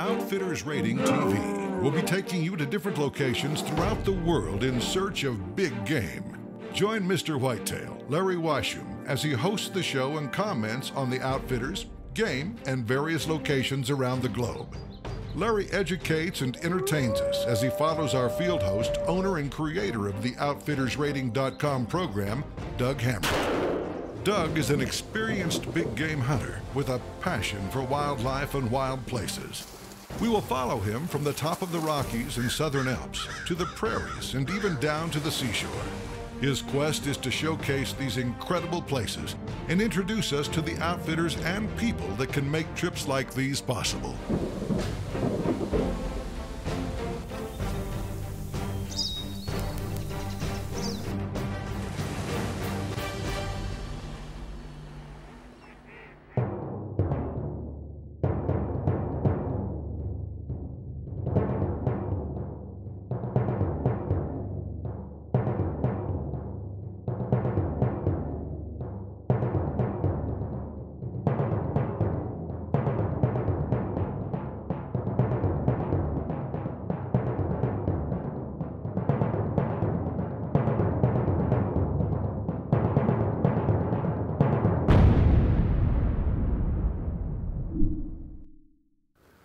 Outfitters Rating TV will be taking you to different locations throughout the world in search of big game. Join Mr. Whitetail, Larry Weishuhn, as he hosts the show and comments on the outfitters, game, and various locations around the globe. Larry educates and entertains us as he follows our field host, owner and creator of the OutfittersRating.com program, Doug Hamric. Doug is an experienced big game hunter with a passion for wildlife and wild places. We will follow him from the top of the Rockies and Southern Alps to the prairies and even down to the seashore. His quest is to showcase these incredible places and introduce us to the outfitters and people that can make trips like these possible.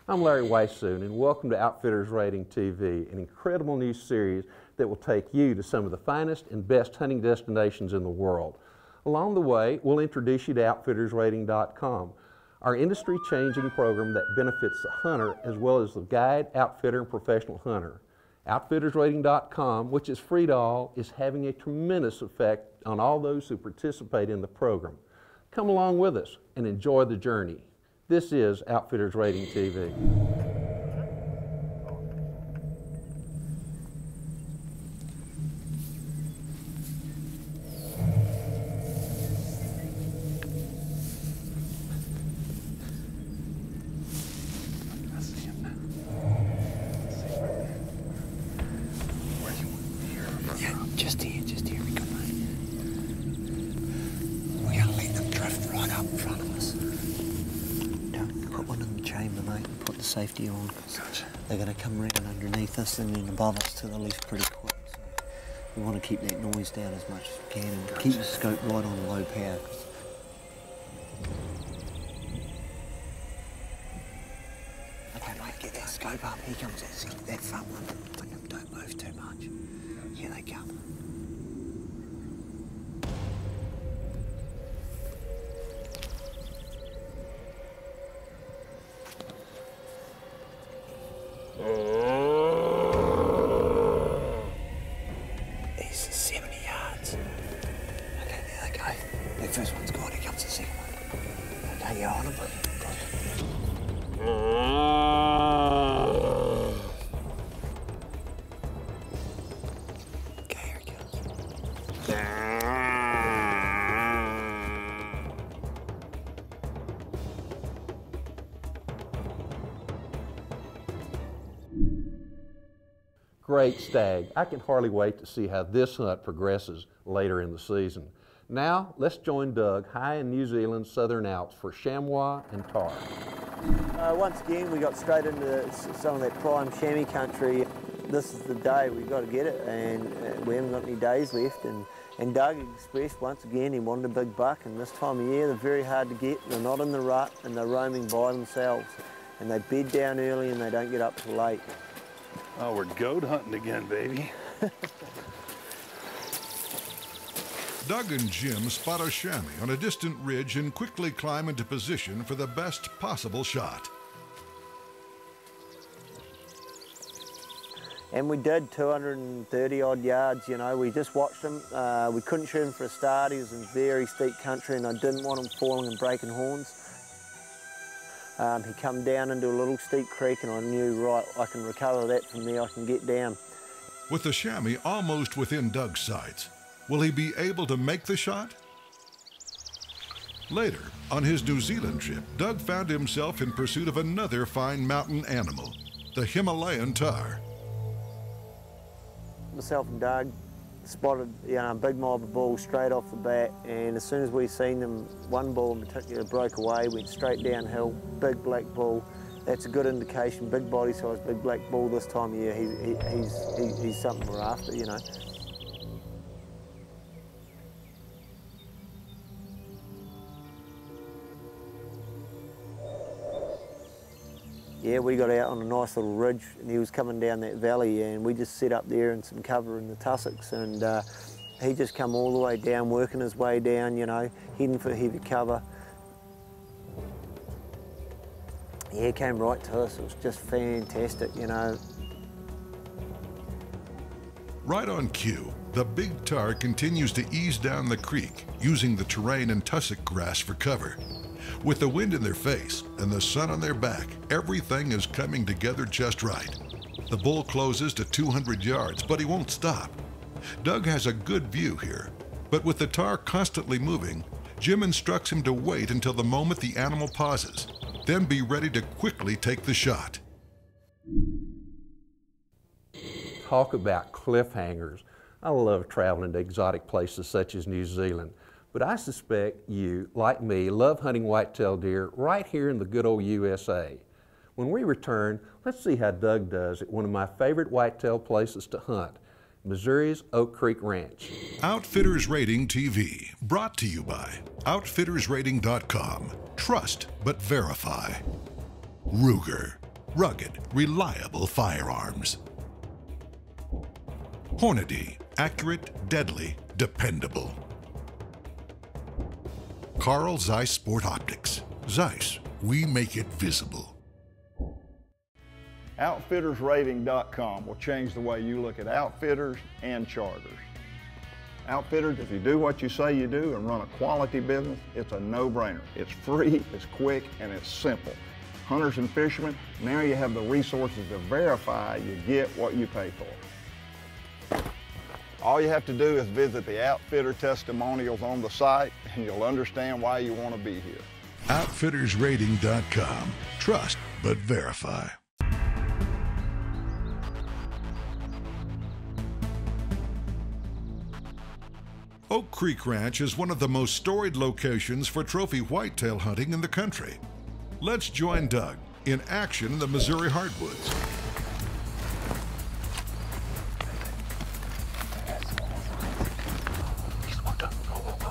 I'm Larry Weishuhn, and welcome to Outfitters Rating TV, an incredible new series that will take you to some of the finest and best hunting destinations in the world. Along the way, we'll introduce you to OutfittersRating.com, our industry-changing program that benefits the hunter as well as the guide, outfitter, and professional hunter. OutfittersRating.com, which is free to all, is having a tremendous effect on all those who participate in the program. Come along with us and enjoy the journey. This is Outfitters Rating TV. Just here, we got mate. We're gonna let them drift right up in front of us. Don't put one in the chamber, mate, and put the safety on, because they're gonna come around underneath us and then above us to the left pretty quick. So we want to keep that noise down as much as we can and keep the scope right on low power. Okay, mate, get that scope up. Here comes that front one. Don't move too much. Here they come. He's 70 yards. Okay, there they go. That first one's gone. Here comes the second one. Okay, you're on him. Great stag. I can hardly wait to see how this hunt progresses later in the season. Now, let's join Doug high in New Zealand's Southern Alps for chamois and tar. Once again, we got straight into some of that prime chamois country. This is the day we've got to get it, and we haven't got any days left. And Doug expressed once again he wanted a big buck, and this time of year they're very hard to get. They're not in the rut, and they're roaming by themselves. And they bed down early and they don't get up till late. Oh, we're goat hunting again, baby. Doug and Jim spot a chamois on a distant ridge and quickly climb into position for the best possible shot. And we did 230 odd yards, you know. We just watched him. We couldn't shoot him for a start. He was in very steep country and I didn't want him falling and breaking horns. He come down into a little steep creek and I knew, right, I can recover that from there, I can get down. With the chamois almost within Doug's sights, will he be able to make the shot? Later, on his New Zealand trip, Doug found himself in pursuit of another fine mountain animal, the Himalayan tahr. Myself and Doug spotted a big mob of bulls straight off the bat, and as soon as we seen them, one bull in particular broke away, went straight downhill, big black bull, that's a good indication. Big body size, big black bull this time of year. He's something we're after, you know. Yeah, we got out on a nice little ridge and he was coming down that valley and we just set up there in some cover in the tussocks and he just come all the way down, working his way down, you know, heading for heavy cover. Yeah, he came right to us. It was just fantastic, you know. Right on cue, the big tar continues to ease down the creek, using the terrain and tussock grass for cover. With the wind in their face and the sun on their back, everything is coming together just right. The bull closes to 200 yards, but he won't stop. Doug has a good view here, but with the tar constantly moving, Jim instructs him to wait until the moment the animal pauses, then be ready to quickly take the shot. Talk about cliffhangers. I love traveling to exotic places such as New Zealand, but I suspect you, like me, love hunting whitetail deer right here in the good old USA. When we return, let's see how Doug does at one of my favorite whitetail places to hunt, Missouri's Oak Creek Ranch. Outfitters Rating TV, brought to you by OutfittersRating.com. Trust but verify. Ruger, rugged, reliable firearms. Hornady, accurate, deadly, dependable. Carl Zeiss Sport Optics. Zeiss, we make it visible. OutfittersRating.com will change the way you look at outfitters and charters. Outfitters, if you do what you say you do and run a quality business, it's a no-brainer. It's free, it's quick, and it's simple. Hunters and fishermen, now you have the resources to verify you get what you pay for. All you have to do is visit the outfitter testimonials on the site and you'll understand why you want to be here. OutfittersRating.com. Trust but verify. Oak Creek Ranch is one of the most storied locations for trophy whitetail hunting in the country. Let's join Doug in action in the Missouri hardwoods.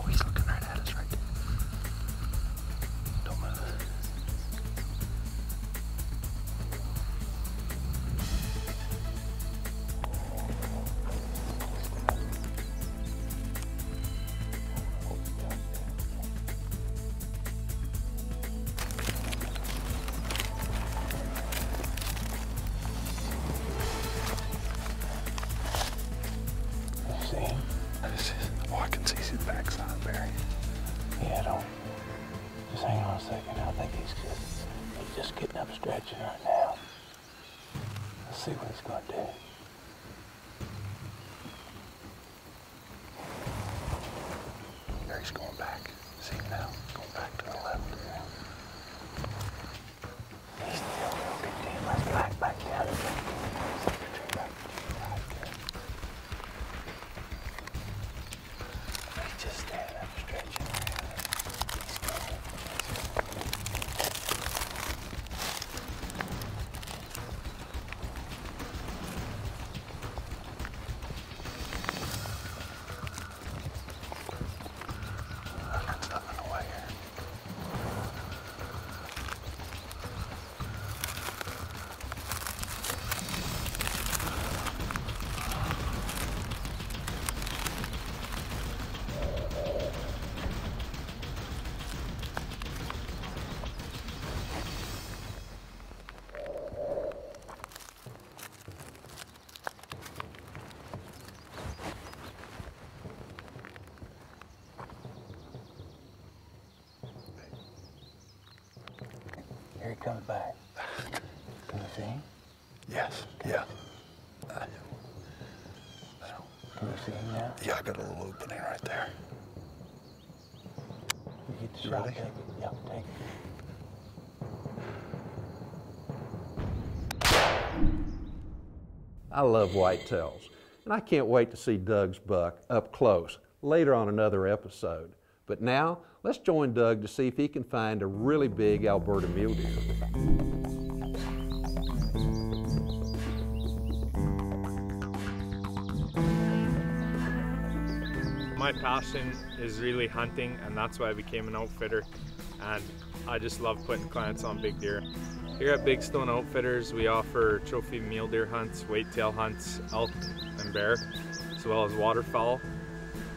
He's looking right at us right there. Don't move. Oh, I can see his backside, Barry. Yeah, don't. Just hang on a second. I think he's just getting up stretching right now. Let's see what he's going to do. Barry's going back. See him now? Going back to the left. He's still real good to him. Let's back down. He's just standing up stretching around. I got stuff in the way here. Here he comes back. Can you see him? Yes, yeah. Can you see him now? Yeah, I got a little opening right there. You get the You shot, ready? take it. Yep, take it. I love whitetails, and I can't wait to see Doug's buck up close later on another episode. But now, let's join Doug to see if he can find a really big Alberta mule deer. My passion is really hunting, and that's why I became an outfitter, and I just love putting clients on big deer. Here at Big Stone Outfitters, we offer trophy mule deer hunts, whitetail hunts, elk and bear, as well as waterfowl.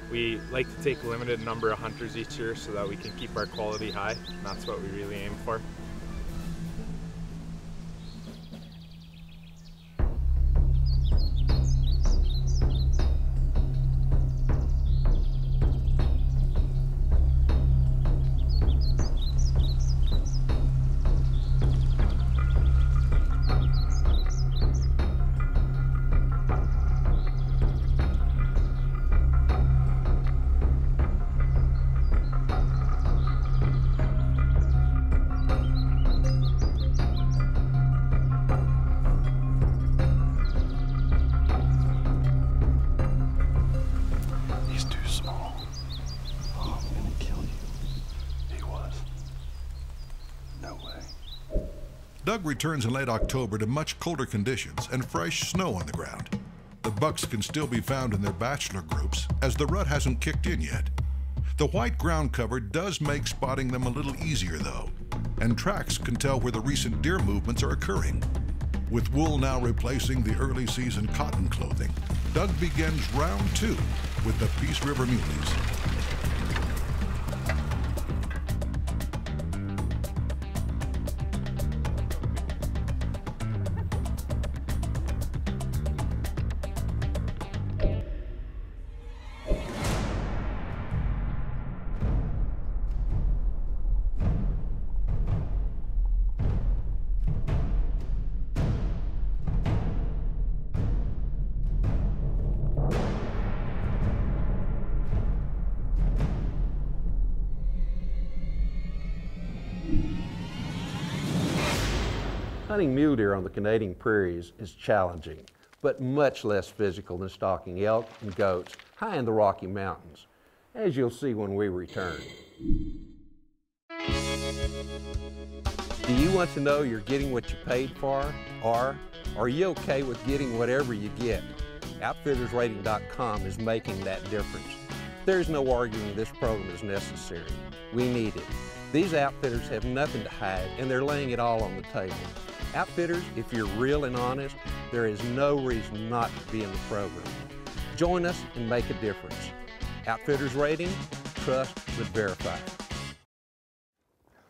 We like to take a limited number of hunters each year so that we can keep our quality high, and that's what we really aim for. Doug returns in late October to much colder conditions and fresh snow on the ground. The bucks can still be found in their bachelor groups as the rut hasn't kicked in yet. The white ground cover does make spotting them a little easier though, and tracks can tell where the recent deer movements are occurring. With wool now replacing the early season cotton clothing, Doug begins round 2 with the Peace River Muleys. Hunting mule deer on the Canadian prairies is challenging, but much less physical than stalking elk and goats high in the Rocky Mountains, as you'll see when we return. Do you want to know you're getting what you paid for, or are you okay with getting whatever you get? Outfittersrating.com is making that difference. There's no arguing this program is necessary. We need it. These outfitters have nothing to hide, and they're laying it all on the table. Outfitters, if you're real and honest, there is no reason not to be in the program. Join us and make a difference. Outfitters Rating, trust but verify.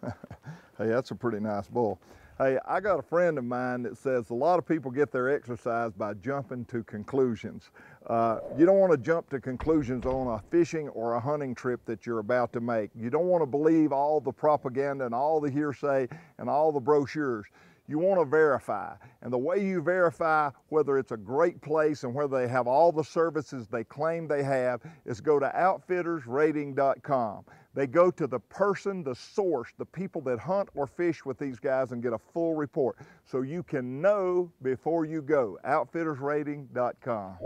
Hey, that's a pretty nice bull. Hey, I got a friend of mine that says a lot of people get their exercise by jumping to conclusions. You don't want to jump to conclusions on a fishing or a hunting trip that you're about to make. You don't want to believe all the propaganda and all the hearsay and all the brochures. You want to verify, and the way you verify whether it's a great place and whether they have all the services they claim they have is go to outfittersrating.com. They go to the person, the source, the people that hunt or fish with these guys and get a full report, so you can know before you go. Outfittersrating.com.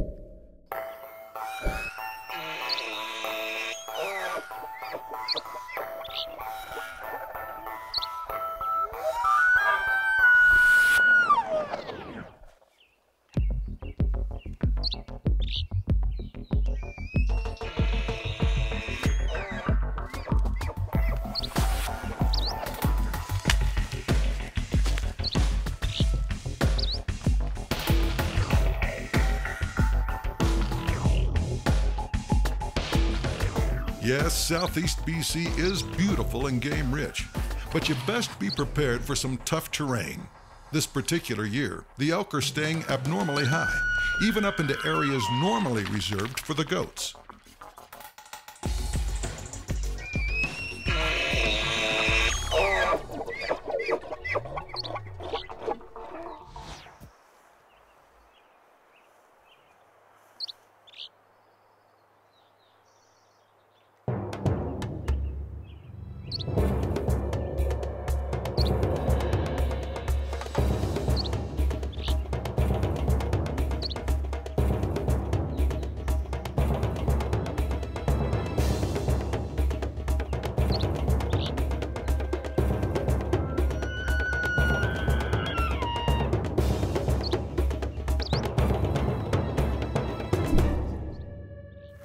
Yes, Southeast BC is beautiful and game rich, but you best be prepared for some tough terrain. This particular year, the elk are staying abnormally high, even up into areas normally reserved for the goats.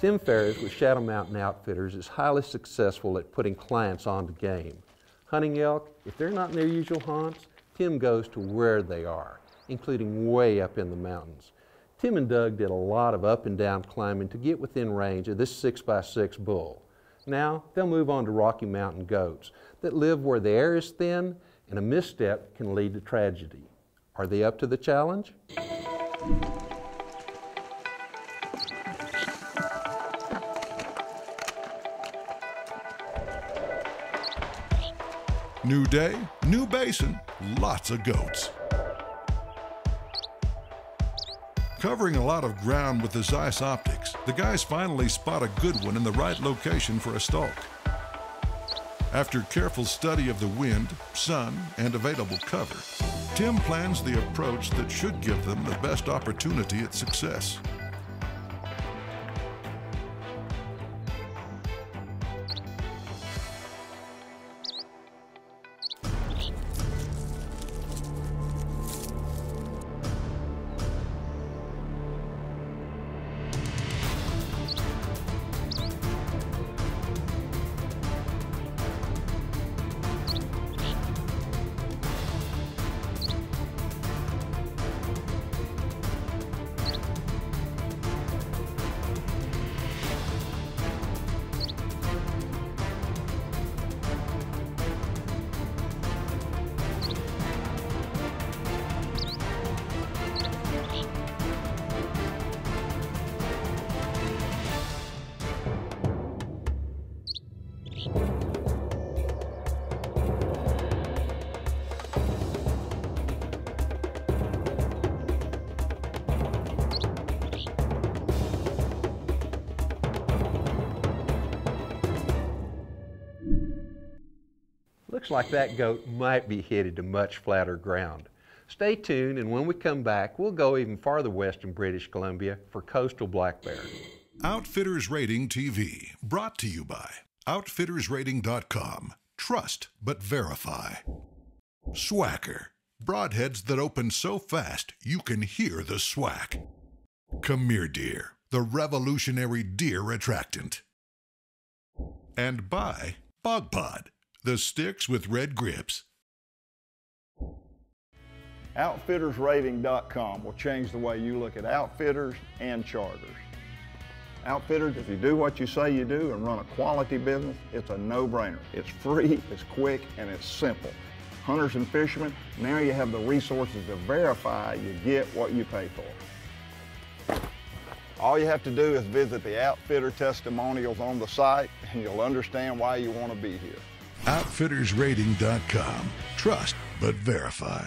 Tim Ferris with Shadow Mountain Outfitters is highly successful at putting clients on to game. Hunting elk, if they're not in their usual haunts, Tim goes to where they are, including way up in the mountains. Tim and Doug did a lot of up and down climbing to get within range of this 6x6 bull. Now they'll move on to Rocky Mountain goats that live where the air is thin and a misstep can lead to tragedy. Are they up to the challenge? New day, new basin, lots of goats. Covering a lot of ground with the Zeiss optics, the guys finally spot a good one in the right location for a stalk. After careful study of the wind, sun, and available cover, Tim plans the approach that should give them the best opportunity at success. Looks like that goat might be headed to much flatter ground. Stay tuned, and when we come back, we'll go even farther west in British Columbia for coastal black bear. Outfitters Rating TV, brought to you by OutfittersRating.com. Trust but verify. Swacker, broadheads that open so fast you can hear the swack. Khmer deer, the revolutionary deer attractant. And by Bog Pod, the sticks with red grips. OutfittersRating.com will change the way you look at outfitters and charters. Outfitters, if you do what you say you do and run a quality business, it's a no-brainer. It's free, it's quick, and it's simple. Hunters and fishermen, now you have the resources to verify you get what you pay for. All you have to do is visit the outfitter testimonials on the site, and you'll understand why you want to be here. OutfittersRating.com. Trust but verify.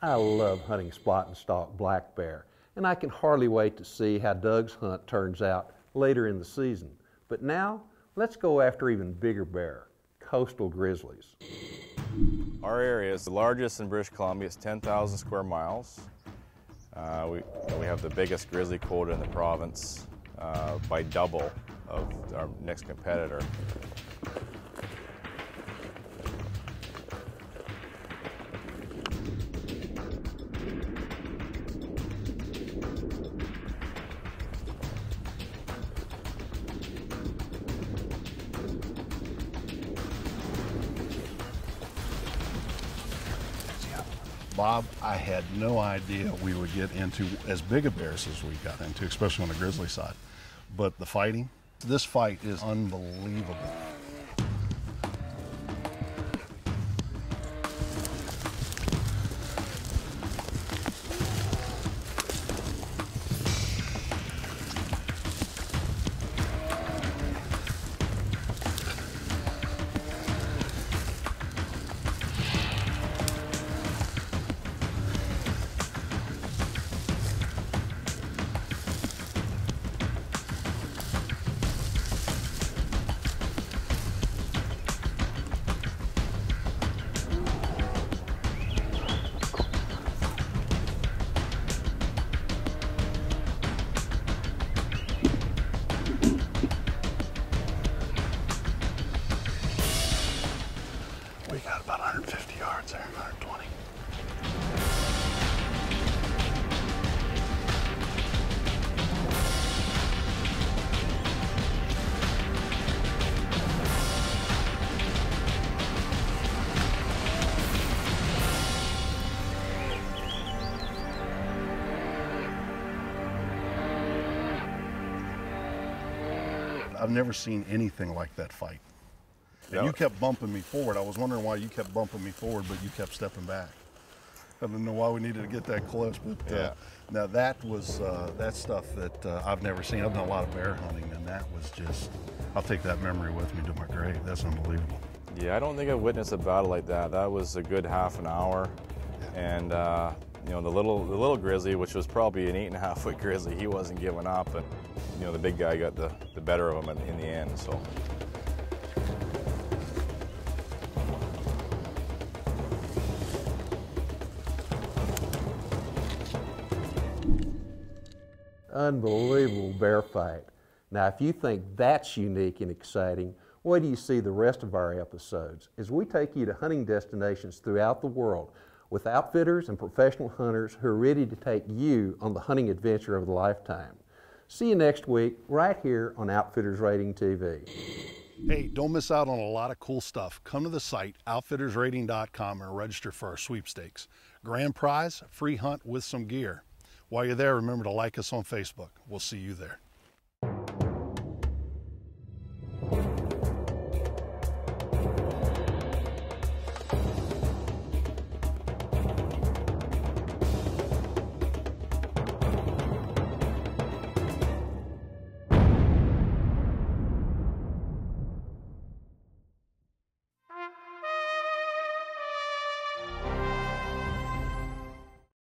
I love hunting spot and stalk black bear, and I can hardly wait to see how Doug's hunt turns out later in the season. But now, let's go after even bigger bear, coastal grizzlies. Our area is the largest in British Columbia. It's 10,000 square miles. We have the biggest grizzly quota in the province. by double of our next competitor. Bob, I had no idea we would get into as big a bears as we got into, especially on the grizzly side. But the fighting, this fight is unbelievable. We got about 150 yards there, 120. I've never seen anything like that fight. And you kept bumping me forward. I was wondering why you kept bumping me forward, but you kept stepping back. I didn't know why we needed to get that close, but now that was that's stuff that I've never seen. I've done a lot of bear hunting, and that was just, I'll take that memory with me to my grave. That's unbelievable. Yeah, I don't think I've witnessed a battle like that. That was a good half an hour, and you know, the little grizzly, which was probably an 8.5-foot grizzly, he wasn't giving up, and you know, the big guy got the better of him in the end. So. Unbelievable bear fight. Now, if you think that's unique and exciting, wait till you see the rest of our episodes as we take you to hunting destinations throughout the world with outfitters and professional hunters who are ready to take you on the hunting adventure of a lifetime. See you next week right here on Outfitters Rating TV. Hey, don't miss out on a lot of cool stuff. Come to the site, outfittersrating.com, and register for our sweepstakes. Grand prize, free hunt with some gear. While you're there, remember to like us on Facebook. We'll see you there.